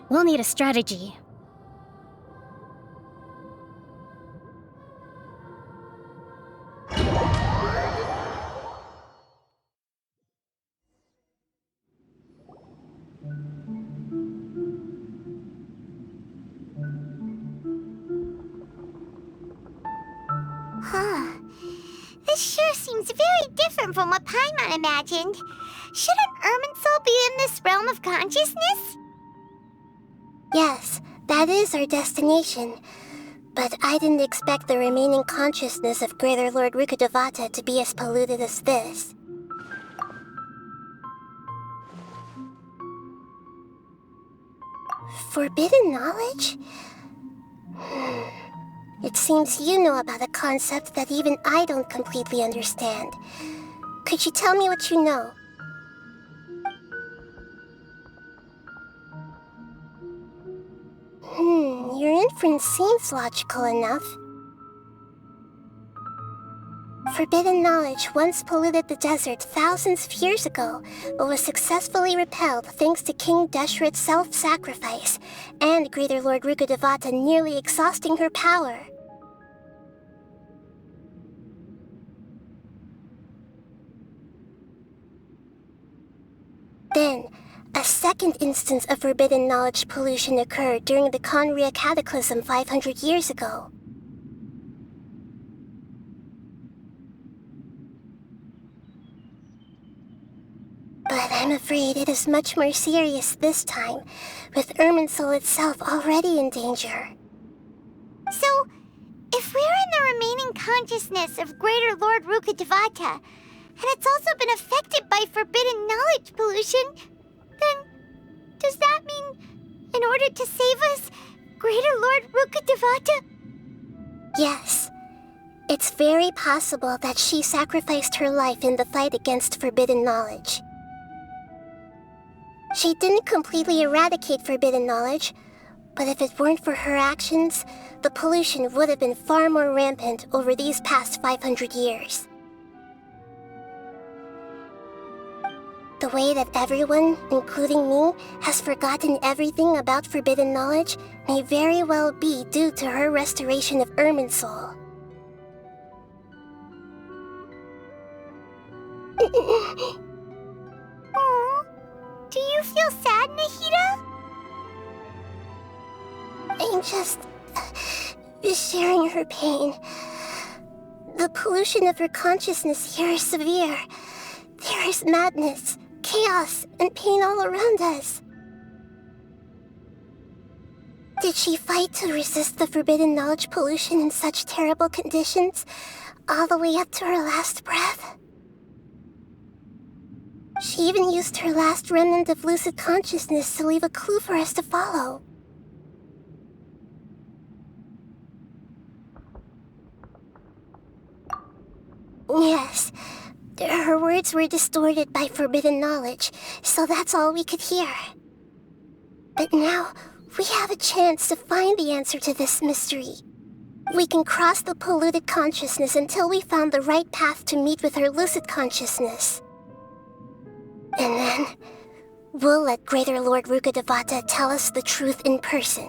We'll need a strategy. This sure seems very different from what Paimon imagined. Shouldn't Irminsul be in this realm of consciousness? Yes, that is our destination. But I didn't expect the remaining consciousness of Greater Lord Rukkhadevata to be as polluted as this. Forbidden knowledge? It seems you know about a concept that even I don't completely understand. Could you tell me what you know? Your inference seems logical enough. Forbidden knowledge once polluted the desert thousands of years ago, but was successfully repelled thanks to King Deshret's self-sacrifice, and Greater Lord Rukkhadevata nearly exhausting her power. Then, a second instance of forbidden knowledge pollution occurred during the Conria Cataclysm 500 years ago. But I'm afraid it is much more serious this time, with Irminsul itself already in danger. So, if we're in the remaining consciousness of Greater Lord Rukkhadevata, and it's also been affected by forbidden knowledge pollution, then does that mean, in order to save us, Greater Lord Rukkhadevata? Yes. It's very possible that she sacrificed her life in the fight against forbidden knowledge. She didn't completely eradicate forbidden knowledge, but if it weren't for her actions, the pollution would have been far more rampant over these past 500 years. The way that everyone, including me, has forgotten everything about forbidden knowledge may very well be due to her restoration of Irminsul. Aww. Do you feel sad, Nahida? I'm just sharing her pain. The pollution of her consciousness here is severe. There is madness, chaos, and pain all around us. Did she fight to resist the forbidden knowledge pollution in such terrible conditions, all the way up to her last breath? She even used her last remnant of lucid consciousness to leave a clue for us to follow. Yes, her words were distorted by forbidden knowledge, so that's all we could hear. But now, we have a chance to find the answer to this mystery. We can cross the polluted consciousness until we found the right path to meet with her lucid consciousness. And then, we'll let Greater Lord Rukkhadevata tell us the truth in person.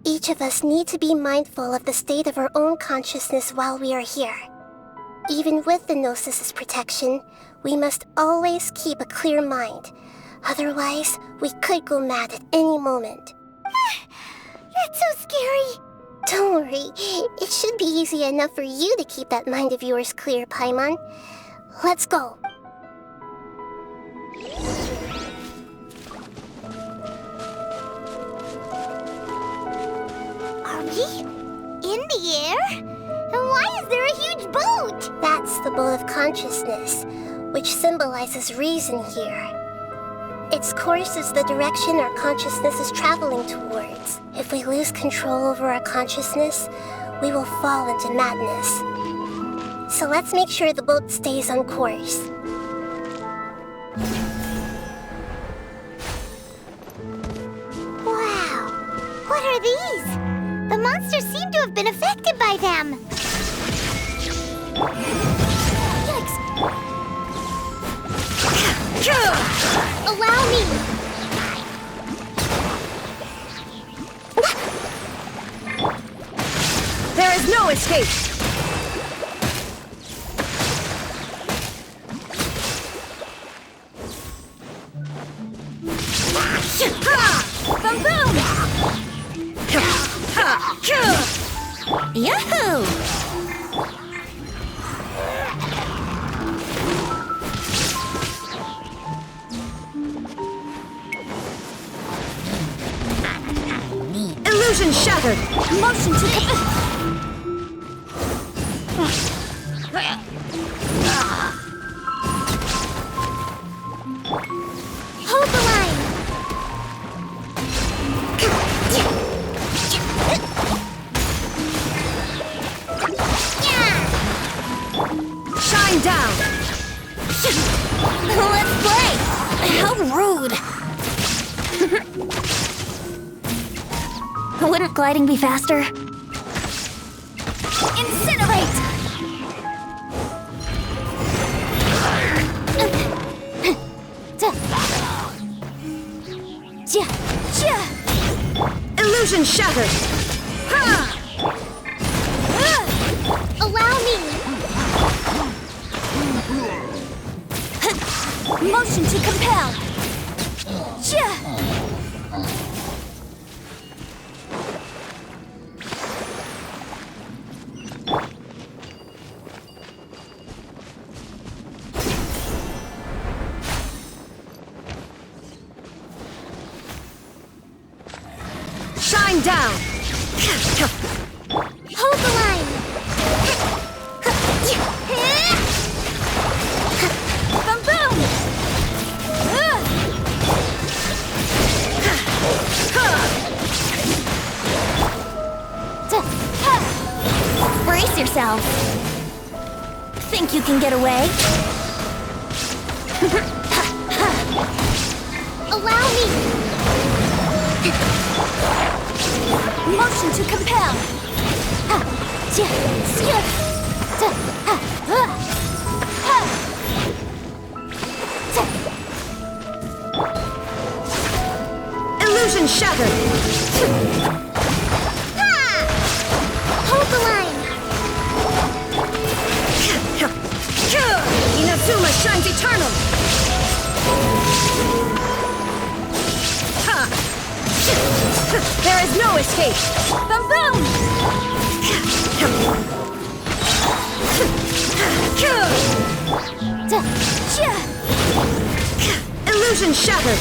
Each of us need to be mindful of the state of our own consciousness while we are here. Even with the Gnosis' protection, we must always keep a clear mind. Otherwise, we could go mad at any moment. That's so scary. Don't worry, it should be easy enough for you to keep that mind of yours clear, Paimon. Let's go. Are we in the air? And why is there a huge boat? That's the boat of consciousness, which symbolizes reason here. Its course is the direction our consciousness is traveling towards. If we lose control over our consciousness, we will fall into madness. So let's make sure the boat stays on course. are these? The monsters seem to have been affected by them. Yikes! Allow me! There is no escape! Boom boom! Yahoo! Illusion shattered! Motion to Hold the line! Shine down! Let's play! How rude! Wouldn't gliding be faster? Incinerate! Illusion shattered! Allow me! Motion to compel! Shine down! Hold the line! Boom boom! Brace yourself! Think you can get away? Allow me! Motion to compel! Illusion shattered! Hold the line! Inazuma shines eternal! There is no escape! Boom boom! Illusion shattered!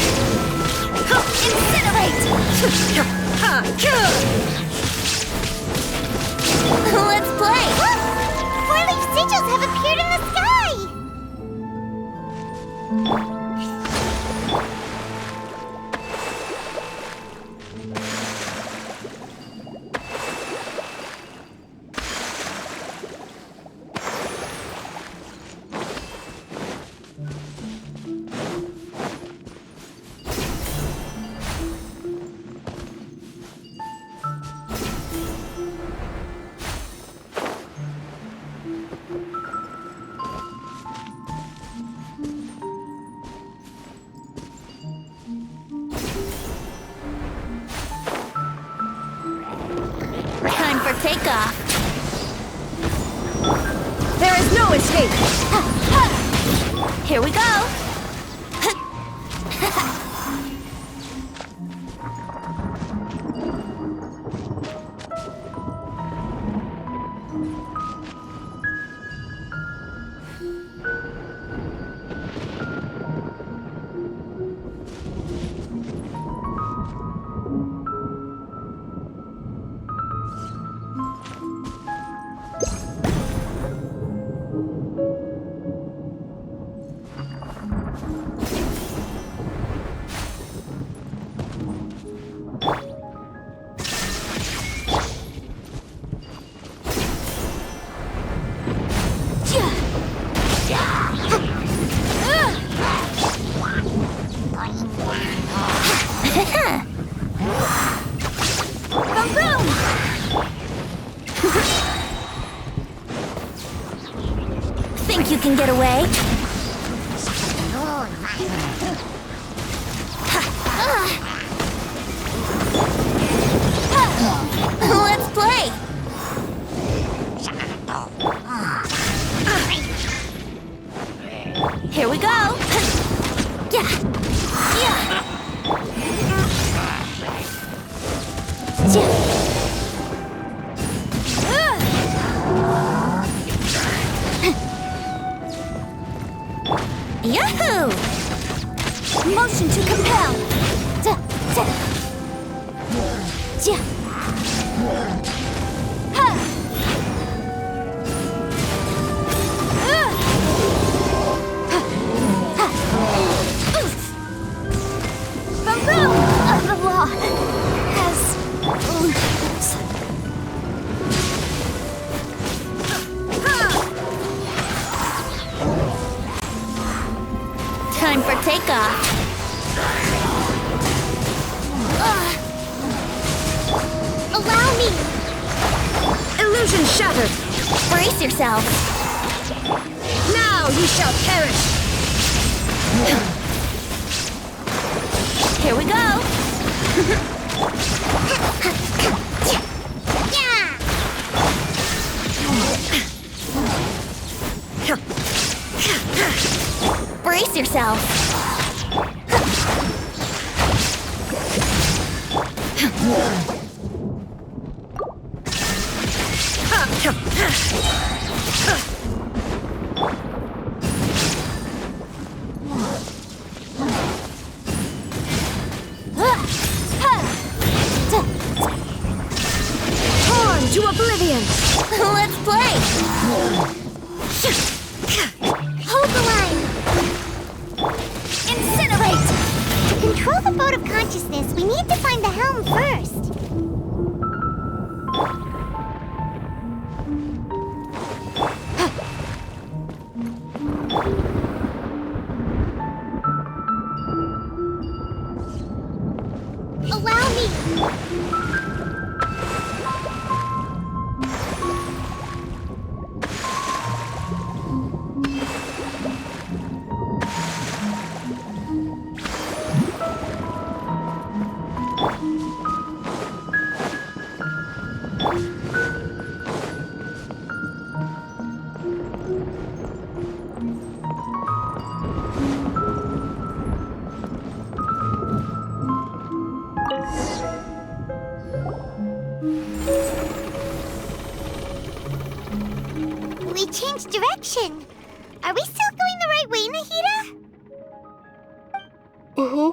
Incinerate! Let's play! Look! Four-leaf sigils have appeared in the sky! Time for takeoff! There is no escape! Here we go! can get away? Let's play! Here we go! Yeah! Yeah! Yahoo! Motion to compel! The rule of the law has limits. Time for takeoff. Allow me! Illusion shattered! Brace yourself. Now you shall perish! Here we go. Brace yourself. Torn to oblivion! Let's play. Hold the line! Incinerate. To control the boat of consciousness, we need to find the helm first. Allow me! We changed direction. Are we still going the right way, Nahida? Mm-hmm.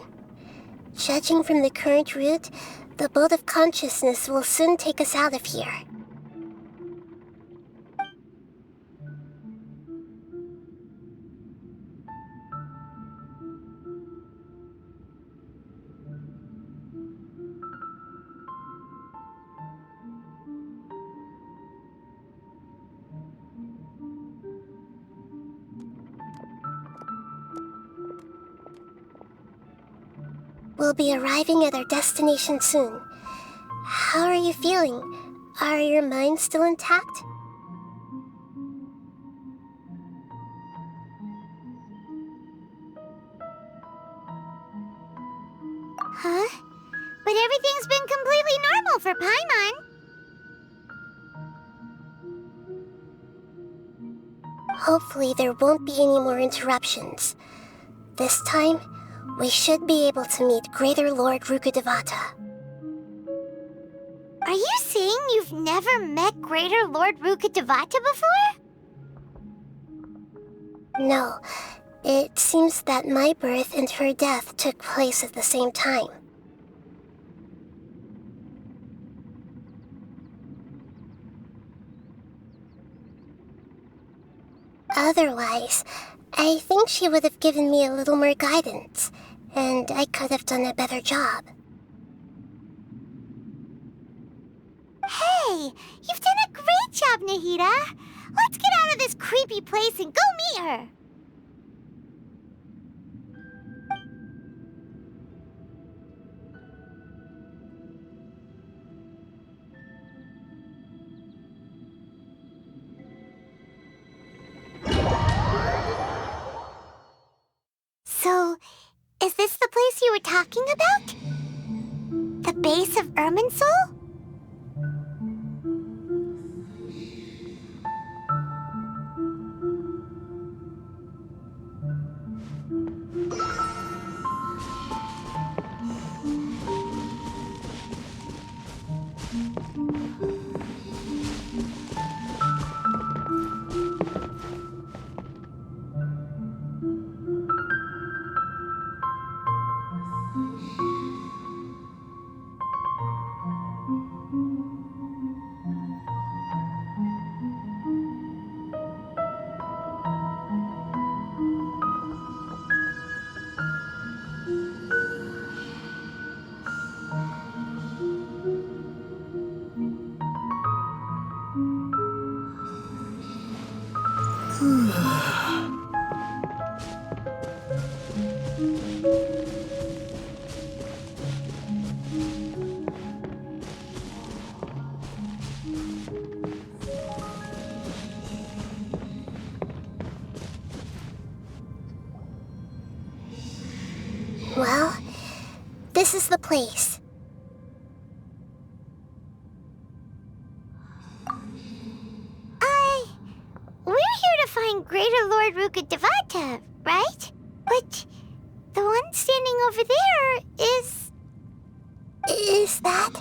Judging from the current route, the boat of consciousness will soon take us out of here. We'll be arriving at our destination soon. How are you feeling? Are your minds still intact? Huh? But everything's been completely normal for Paimon. Hopefully there won't be any more interruptions. This time, we should be able to meet Greater Lord Rukkhadevata. Are you saying you've never met Greater Lord Rukkhadevata before? No, it seems that my birth and her death took place at the same time. Otherwise, I think she would have given me a little more guidance, and I could have done a better job. Hey, you've done a great job, Nahida. Let's get out of this creepy place and go meet her. place you were talking about? The base of Irminsul? Well, this is the place. We're here to find Greater Lord Rukkhadevata, right? But the one standing over there is... Is that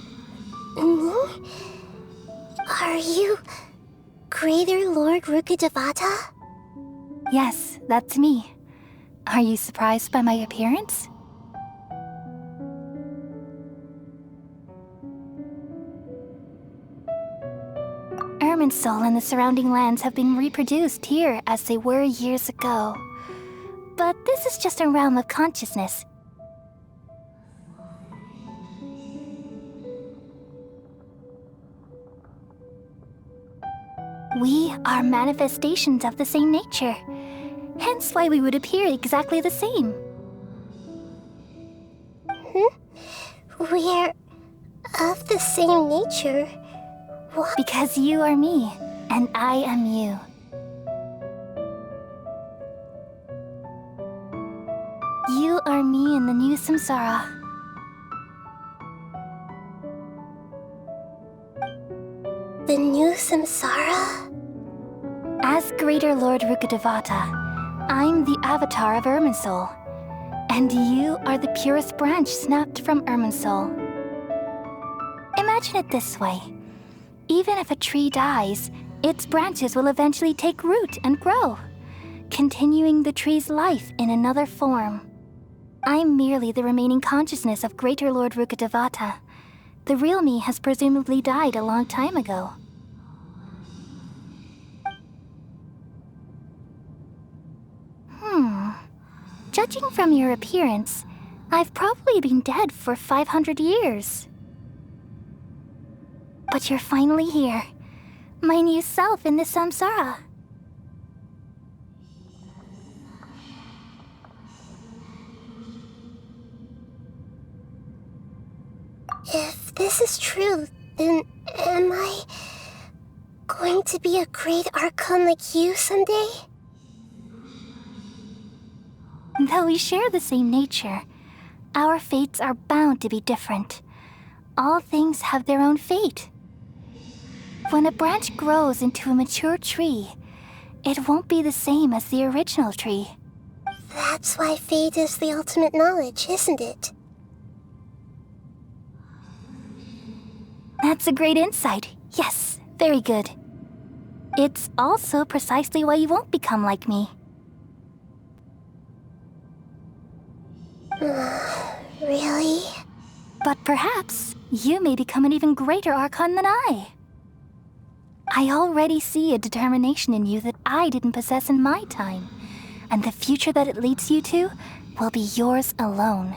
me? Are you Greater Lord Rukkhadevata? Yes, that's me. Are you surprised by my appearance? Irminsul and the surrounding lands have been reproduced here as they were years ago. But this is just a realm of consciousness. We are manifestations of the same nature. Hence why we would appear exactly the same. We're of the same nature. What? Because you are me, and I am you. You are me in the new samsara. The new samsara? As Greater Lord Rukkhadevata, I'm the avatar of Irminsul, and you are the purest branch snapped from Irminsul. Imagine it this way. Even if a tree dies, its branches will eventually take root and grow, continuing the tree's life in another form. I'm merely the remaining consciousness of Greater Lord Rukkhadevata. The real me has presumably died a long time ago. Judging from your appearance, I've probably been dead for 500 years. But you're finally here. My new self in the samsara. If this is true, then am I going to be a great archon like you someday? Though we share the same nature, our fates are bound to be different. All things have their own fate. When a branch grows into a mature tree, it won't be the same as the original tree. That's why fate is the ultimate knowledge, isn't it? That's a great insight. Yes, very good. It's also precisely why you won't become like me. Really? But perhaps you may become an even greater archon than I. I already see a determination in you that I didn't possess in my time, and the future that it leads you to will be yours alone,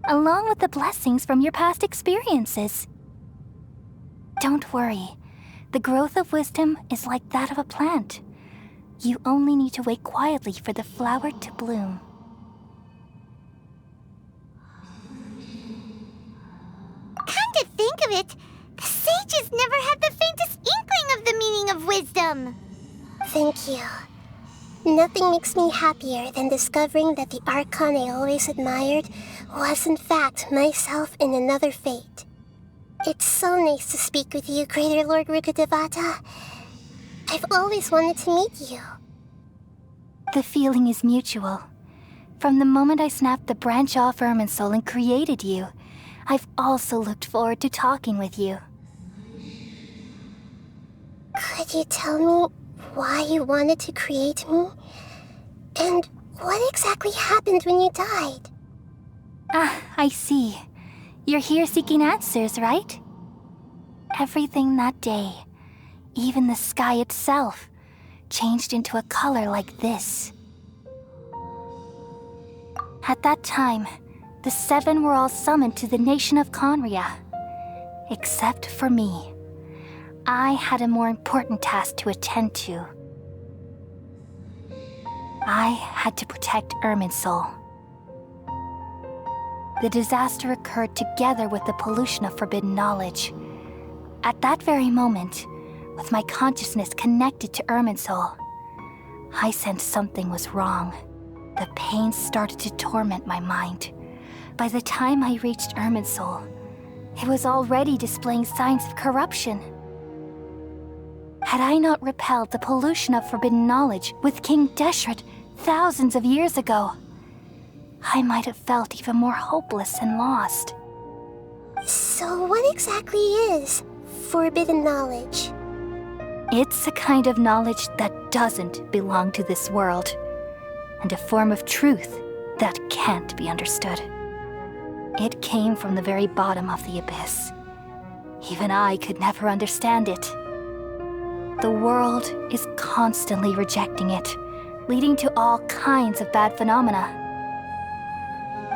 along with the blessings from your past experiences. Don't worry. The growth of wisdom is like that of a plant. You only need to wait quietly for the flower to bloom. Come to think of it, the sages never had the faintest inkling of the meaning of wisdom. Thank you. Nothing makes me happier than discovering that the Archon I always admired was in fact myself in another fate. It's so nice to speak with you, Greater Lord Rukkhadevata. I've always wanted to meet you. The feeling is mutual. From the moment I snapped the branch off Irminsul and created you, I've also looked forward to talking with you. Could you tell me why you wanted to create me? And what exactly happened when you died? Ah, I see. You're here seeking answers, right? Everything that day, even the sky itself, changed into a color like this. At that time, the seven were all summoned to the nation of Conria. Except for me. I had a more important task to attend to. I had to protect Irminsul. The disaster occurred together with the pollution of forbidden knowledge. At that very moment, with my consciousness connected to Irminsul, I sensed something was wrong. The pain started to torment my mind. By the time I reached Irminsul, it was already displaying signs of corruption. Had I not repelled the pollution of forbidden knowledge with King Deshret thousands of years ago, I might have felt even more hopeless and lost. So what exactly is forbidden knowledge? It's a kind of knowledge that doesn't belong to this world, and a form of truth that can't be understood. It came from the very bottom of the abyss. Even I could never understand it. The world is constantly rejecting it, leading to all kinds of bad phenomena.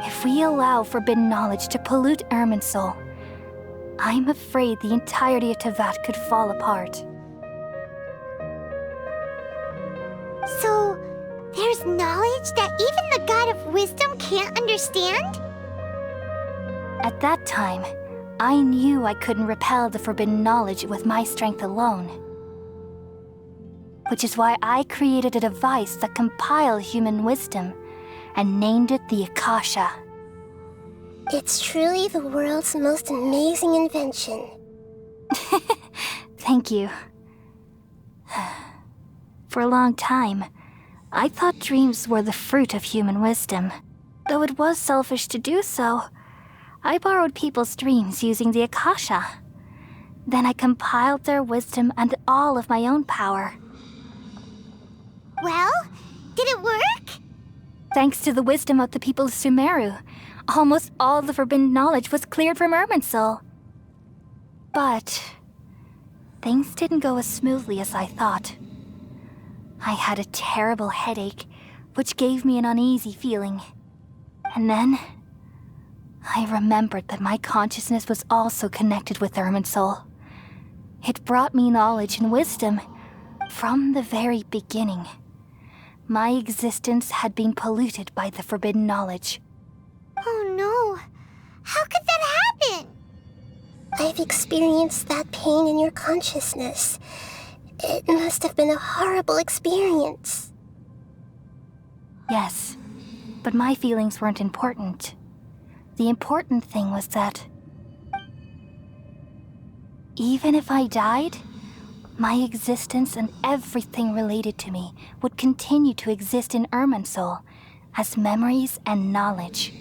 If we allow forbidden knowledge to pollute Irminsul, I'm afraid the entirety of Teyvat could fall apart. So, there's knowledge that even the God of Wisdom can't understand? At that time, I knew I couldn't repel the forbidden knowledge with my strength alone. Which is why I created a device that compiled human wisdom and named it the Akasha. It's truly the world's most amazing invention. Thank you. For a long time, I thought dreams were the fruit of human wisdom. Though it was selfish to do so, I borrowed people's dreams using the Akasha. Then I compiled their wisdom and all of my own power. Well, did it work? Thanks to the wisdom of the people of Sumeru, almost all the forbidden knowledge was cleared from Irminsul. But things didn't go as smoothly as I thought. I had a terrible headache, which gave me an uneasy feeling. And then I remembered that my consciousness was also connected with Irminsul. It brought me knowledge and wisdom from the very beginning. My existence had been polluted by the forbidden knowledge. Oh no. How could that happen? I've experienced that pain in your consciousness. It must have been a horrible experience. Yes, but my feelings weren't important. The important thing was that even if I died, my existence and everything related to me would continue to exist in Irminsul as memories and knowledge,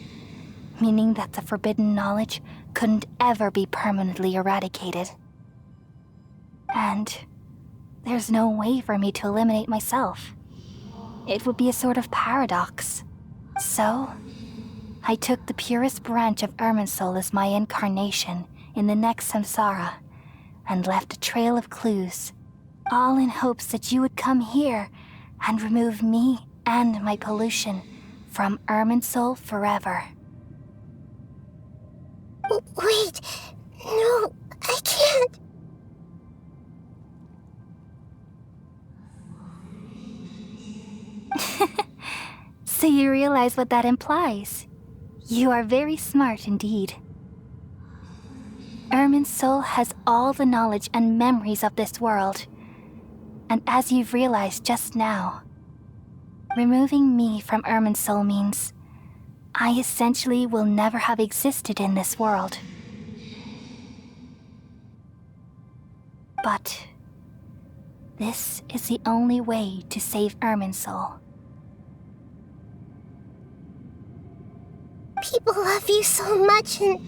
meaning that the forbidden knowledge couldn't ever be permanently eradicated. And there's no way for me to eliminate myself. It would be a sort of paradox. So, I took the purest branch of Irminsul as my incarnation in the next samsara, and left a trail of clues, all in hopes that you would come here and remove me and my pollution from Irminsul forever. Wait, no, I can't. So you realize what that implies. You are very smart indeed. Irminsul has all the knowledge and memories of this world. And as you've realized just now, Removing me from Irminsul means I essentially will never have existed in this world. But this is the only way to save Irminsul. People love you so much, and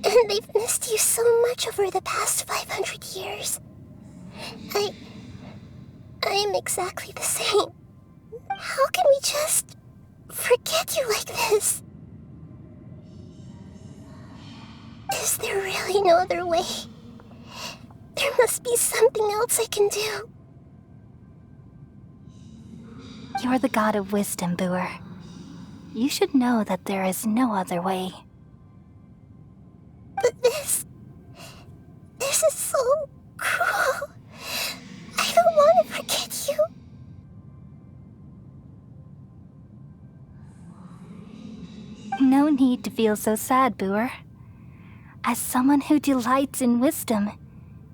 they've missed you so much over the past 500 years. I am exactly the same. How can we just forget you like this? Is there really no other way? There must be something else I can do. You're the god of wisdom, Boer. You should know that there is no other way. But this is so cruel. I don't want to forget you. No need to feel so sad, Boer. As someone who delights in wisdom,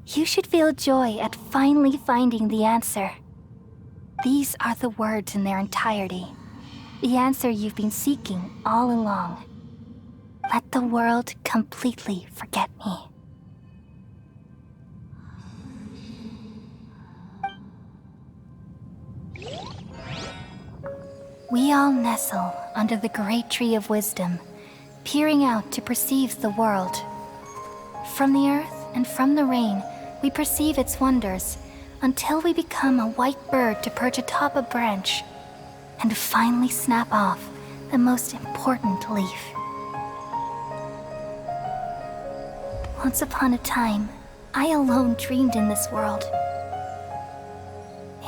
you should feel joy at finally finding the answer. These are the words in their entirety. The answer you've been seeking all along. Let the world completely forget me. We all nestle under the great tree of wisdom, peering out to perceive the world. From the earth and from the rain, we perceive its wonders, until we become a white bird to perch atop a branch, and finally snap off the most important leaf. Once upon a time, I alone dreamed in this world.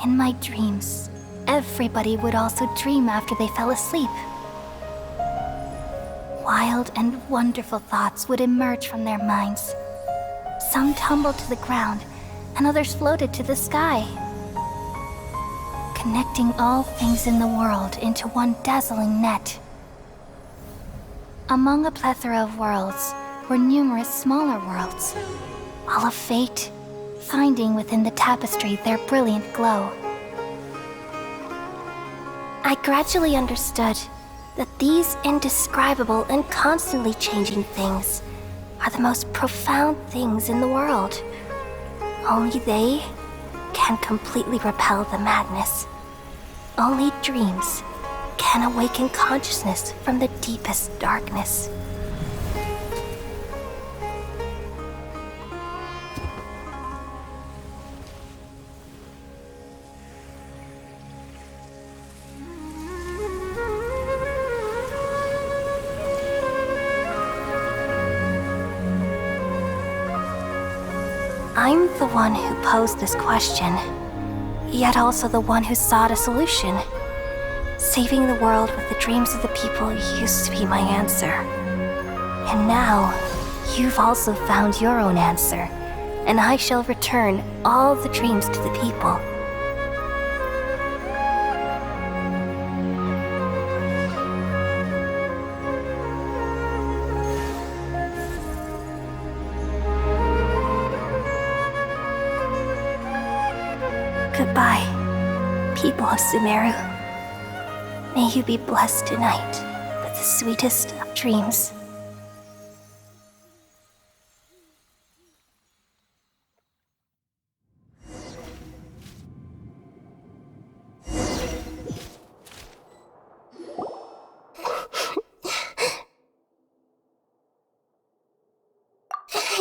In my dreams, everybody would also dream after they fell asleep. Wild and wonderful thoughts would emerge from their minds. Some tumbled to the ground, and others floated to the sky, connecting all things in the world into one dazzling net. Among a plethora of worlds were numerous smaller worlds, all of fate, finding within the tapestry their brilliant glow. I gradually understood that these indescribable and constantly changing things are the most profound things in the world. Only they can completely repel the madness. Only dreams can awaken consciousness from the deepest darkness. I'm the one who posed this question, yet also the one who sought a solution. Saving the world with the dreams of the people used to be my answer. And now, you've also found your own answer, and I shall return all the dreams to the people. Goodbye, people of Sumeru. May you be blessed tonight with the sweetest of dreams.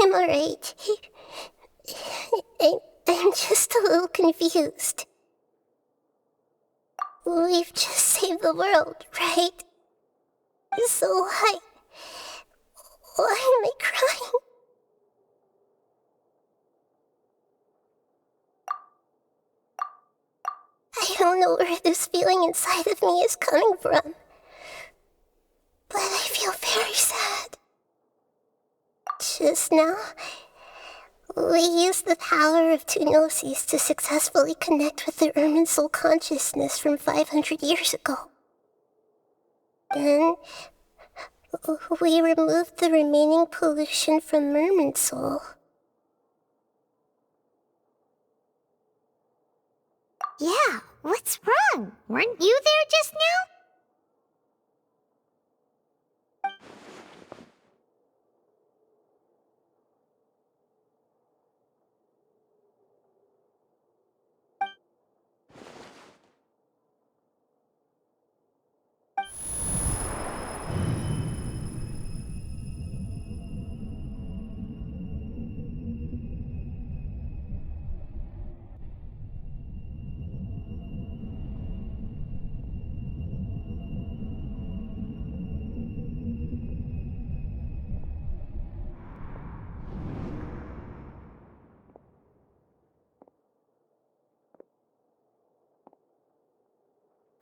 I'm alright. I'm just a little confused. We've just saved the world, right? So why am I crying? I don't know where this feeling inside of me is coming from, but I feel very sad. Just now, we used the power of two gnosis to successfully connect with the Irminsul consciousness from 500 years ago. Then, we removed the remaining pollution from Irminsul. Yeah, What's wrong? Weren't you there just now?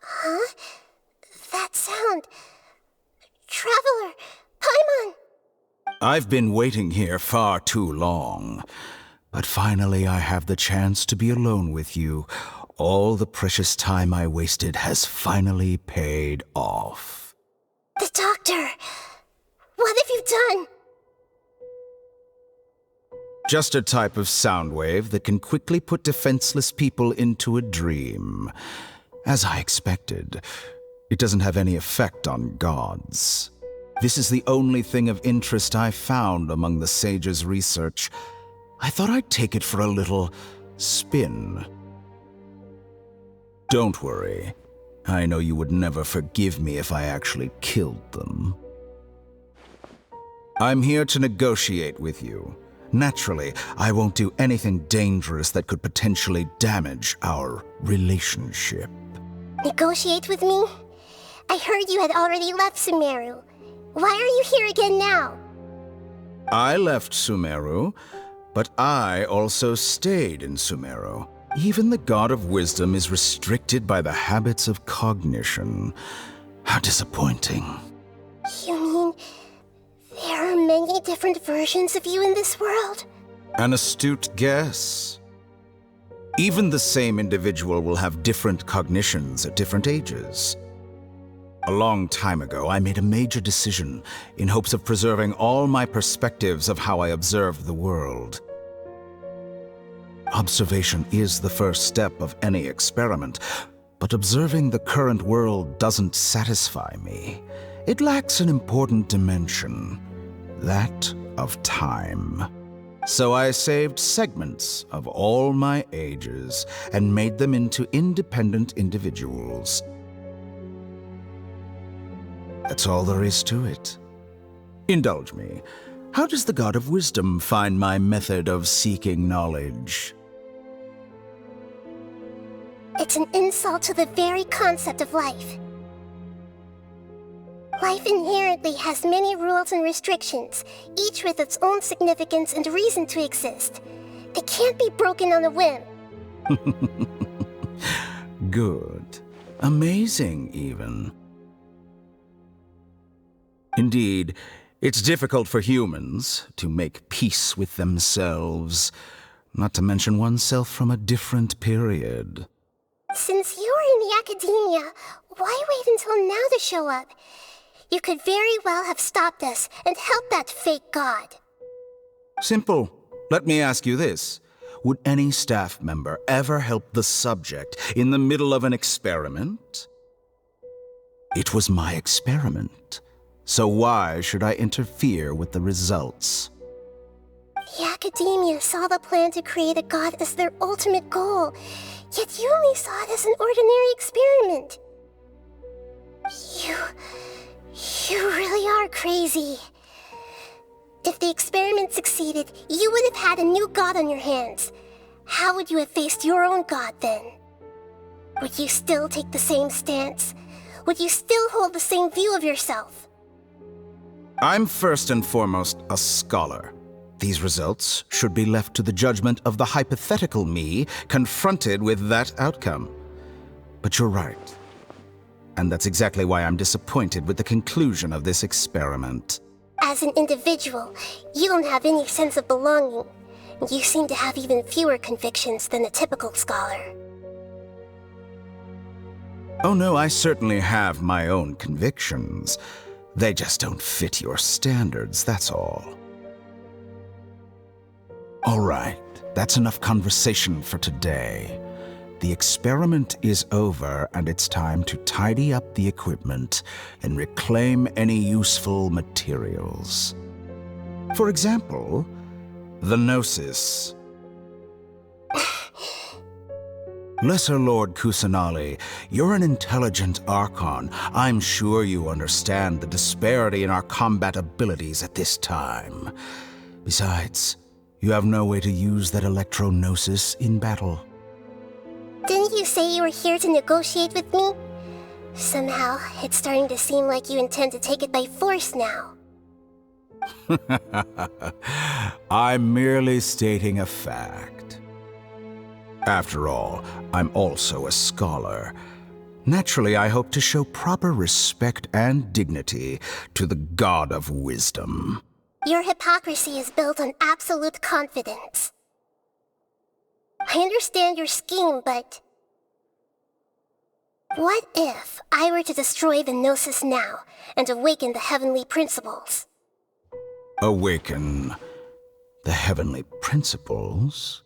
Huh? That sound. Traveler! Paimon! I've been waiting here far too long. But finally I have the chance to be alone with you. All the precious time I wasted has finally paid off. The doctor! What have you done? Just a type of sound wave that can quickly put defenseless people into a dream. As I expected, it doesn't have any effect on gods. This is the only thing of interest I found among the sage's research. I thought I'd take it for a little spin. Don't worry. I know you would never forgive me if I actually killed them. I'm here to negotiate with you. Naturally, I won't do anything dangerous that could potentially damage our relationship. Negotiate with me? I heard you had already left Sumeru. Why are you here again now? I left Sumeru, but I also stayed in Sumeru. Even the God of Wisdom is restricted by the habits of cognition. How disappointing. You mean there are many different versions of you in this world? An astute guess. Even the same individual will have different cognitions at different ages. A long time ago, I made a major decision in hopes of preserving all my perspectives of how I observed the world. Observation is the first step of any experiment, but observing the current world doesn't satisfy me. It lacks an important dimension, that of time. So I saved segments of all my ages and made them into independent individuals. That's all there is to it. Indulge me. How does the God of Wisdom find my method of seeking knowledge? It's an insult to the very concept of life. Life inherently has many rules and restrictions, each with its own significance and reason to exist. They can't be broken on a whim. Good. Amazing, even. Indeed, it's difficult for humans to make peace with themselves, not to mention oneself from a different period. Since you were in the academia, why wait until now to show up? You could very well have stopped us and helped that fake god. Simple. Let me ask you this. Would any staff member ever help the subject in the middle of an experiment? It was my experiment. So why should I interfere with the results? The academia saw the plan to create a god as their ultimate goal, yet you only saw it as an ordinary experiment. You really are crazy. If the experiment succeeded, you would have had a new god on your hands. How would you have faced your own god then? Would you still take the same stance? Would you still hold the same view of yourself? I'm first and foremost a scholar. These results should be left to the judgment of the hypothetical me confronted with that outcome. But you're right. And that's exactly why I'm disappointed with the conclusion of this experiment. As an individual, you don't have any sense of belonging. You seem to have even fewer convictions than a typical scholar. Oh no, I certainly have my own convictions. They just don't fit your standards, that's all. All right, that's enough conversation for today. The experiment is over, and it's time to tidy up the equipment and reclaim any useful materials. For example, the Gnosis. Lesser Lord Kusanali, you're an intelligent Archon. I'm sure you understand the disparity in our combat abilities at this time. Besides, you have no way to use that Electro-Gnosis in battle. Didn't you say you were here to negotiate with me? Somehow, it's starting to seem like you intend to take it by force now. I'm merely stating a fact. After all, I'm also a scholar. Naturally, I hope to show proper respect and dignity to the God of Wisdom. Your hypocrisy is built on absolute confidence. I understand your scheme, but... what if I were to destroy the Gnosis now and awaken the heavenly principles? Awaken the heavenly principles?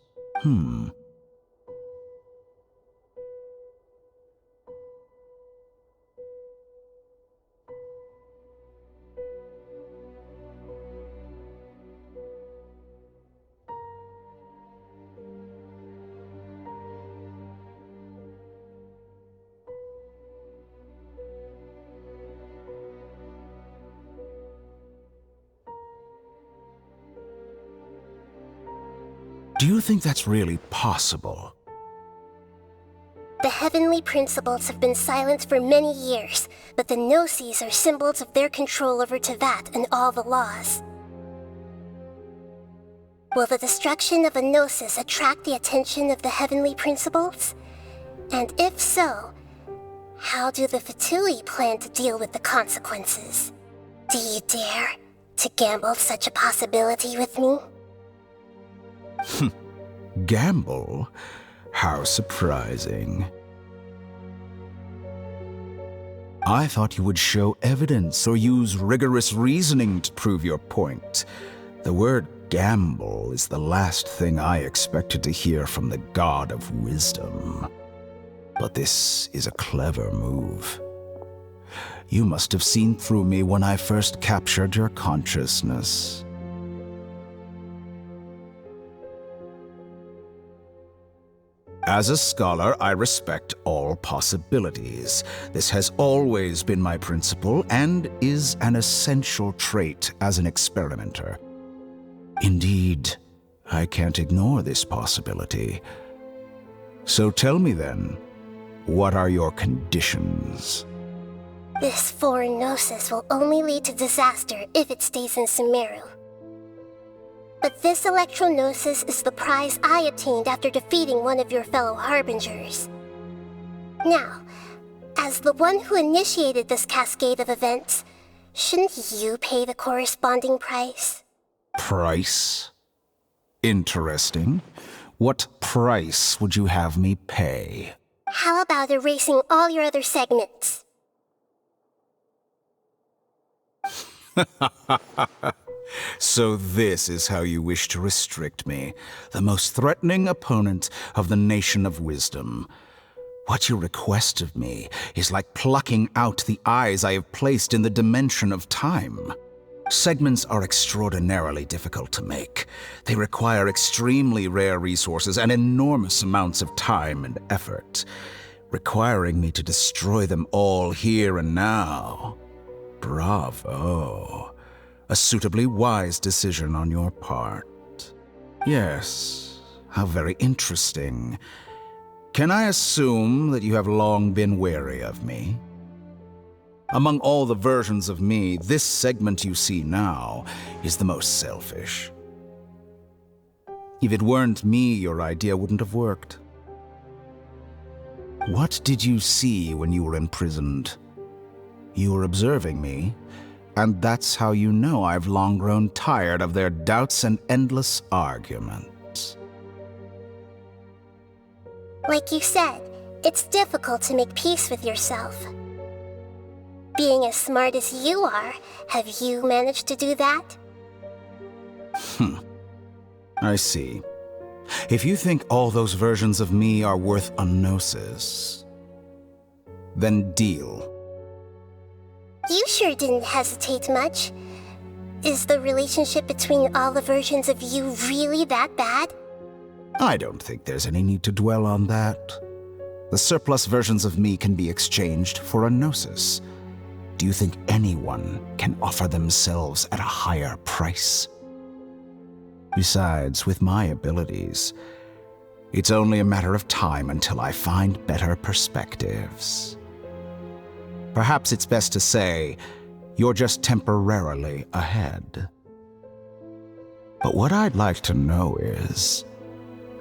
Do you think that's really possible? The heavenly principles have been silent for many years, but the Gnosis are symbols of their control over Teyvat and all the laws. Will the destruction of a Gnosis attract the attention of the heavenly principles? And if so, how do the Fatui plan to deal with the consequences? Do you dare to gamble such a possibility with me? Gamble? How surprising. I thought you would show evidence or use rigorous reasoning to prove your point. The word gamble is the last thing I expected to hear from the God of Wisdom. But this is a clever move. You must have seen through me when I first captured your consciousness. As a scholar, I respect all possibilities. This has always been my principle and is an essential trait as an experimenter. Indeed, I can't ignore this possibility. So tell me then, what are your conditions? This foreign Gnosis will only lead to disaster if it stays in Sumeru. But this Electro-Gnosis is the prize I obtained after defeating one of your fellow Harbingers. Now, as the one who initiated this cascade of events, shouldn't you pay the corresponding price? Price? Interesting. What price would you have me pay? How about erasing all your other segments? So this is how you wish to restrict me, the most threatening opponent of the Nation of Wisdom. What you request of me is like plucking out the eyes I have placed in the dimension of time. Segments are extraordinarily difficult to make. They require extremely rare resources and enormous amounts of time and effort, requiring me to destroy them all here and now. Bravo. A suitably wise decision on your part. Yes, how very interesting. Can I assume that you have long been wary of me? Among all the versions of me, this segment you see now is the most selfish. If it weren't me, your idea wouldn't have worked. What did you see when you were imprisoned? You were observing me, and that's how you know I've long grown tired of their doubts and endless arguments. Like you said, it's difficult to make peace with yourself. Being as smart as you are, have you managed to do that? I see. If you think all those versions of me are worth a gnosis, then deal. You sure didn't hesitate much. Is the relationship between all the versions of you really that bad? I don't think there's any need to dwell on that. The surplus versions of me can be exchanged for a gnosis. Do you think anyone can offer themselves at a higher price? Besides, with my abilities, it's only a matter of time until I find better perspectives. Perhaps it's best to say, you're just temporarily ahead. But what I'd like to know is,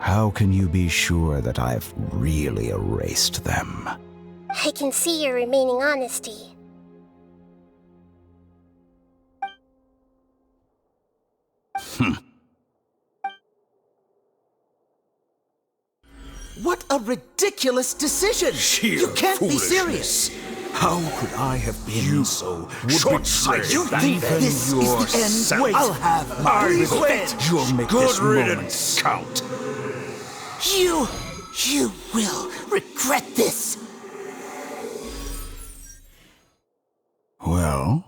how can you be sure that I've really erased them? I can see your remaining honesty. What a ridiculous decision! Sheer You can't be serious! How could I have been so short-sighted? You think this is the end? Wait, I'll have my revenge! You'll make this moment count. You will regret this! Well,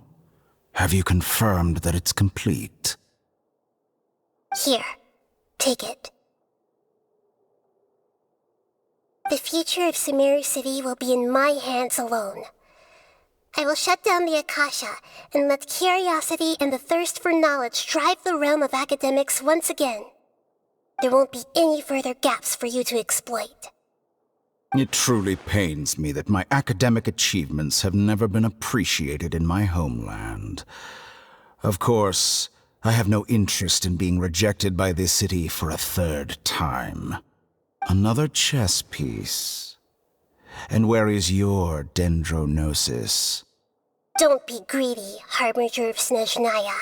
have you confirmed that it's complete? Here, take it. The future of Sumeru City will be in my hands alone. I will shut down the Akasha and let curiosity and the thirst for knowledge drive the realm of academics once again. There won't be any further gaps for you to exploit. It truly pains me that my academic achievements have never been appreciated in my homeland. Of course, I have no interest in being rejected by this city for a third time. Another chess piece. And where is your dendronosis? Don't be greedy, Harbinger of Snezhnaya.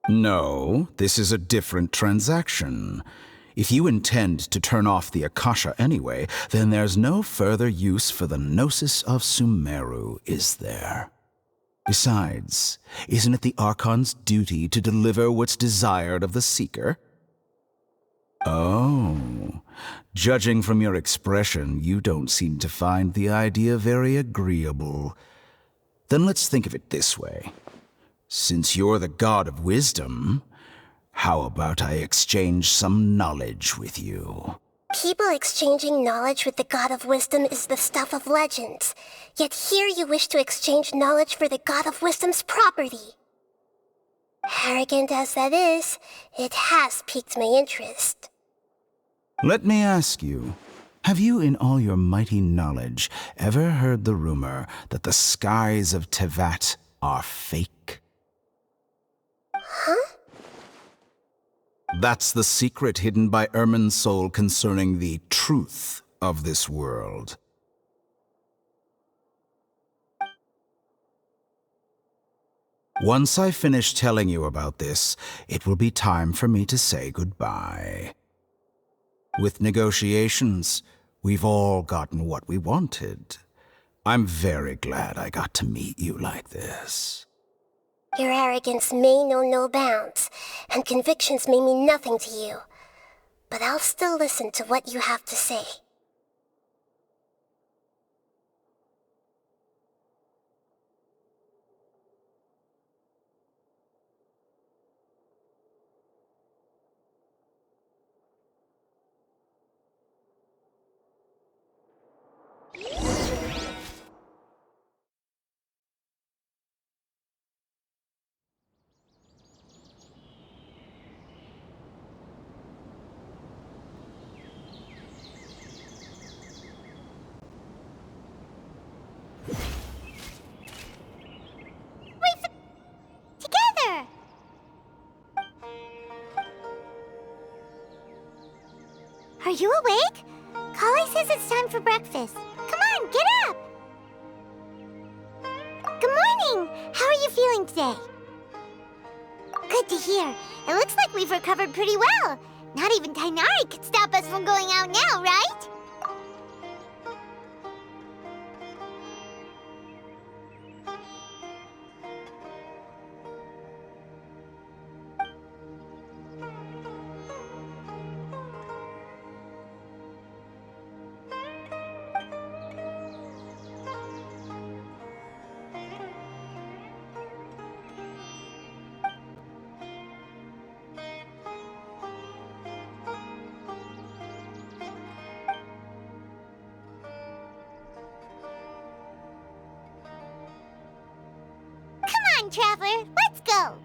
No, this is a different transaction. If you intend to turn off the Akasha anyway, then there's no further use for the Gnosis of Sumeru, is there? Besides, isn't it the Archon's duty to deliver what's desired of the Seeker? Oh, judging from your expression, you don't seem to find the idea very agreeable. Then let's think of it this way. Since you're the god of wisdom, how about I exchange some knowledge with you? People exchanging knowledge with the God of Wisdom is the stuff of legends. Yet here you wish to exchange knowledge for the God of Wisdom's property. Arrogant as that is, it has piqued my interest. Let me ask you, have you in all your mighty knowledge ever heard the rumor that the skies of Tevat are fake? Huh? That's the secret hidden by Irminsul concerning the truth of this world. Once I finish telling you about this, it will be time for me to say goodbye. With negotiations, we've all gotten what we wanted. I'm very glad I got to meet you like this. Your arrogance may know no bounds, and convictions may mean nothing to you. But I'll still listen to what you have to say. Together! Are you awake? Kali says it's time for breakfast. Come on, get up! Good morning! How are you feeling today? Good to hear. It looks like we've recovered pretty well. Not even Tainari could stop us from going out now, right? on, Traveler. Let's go.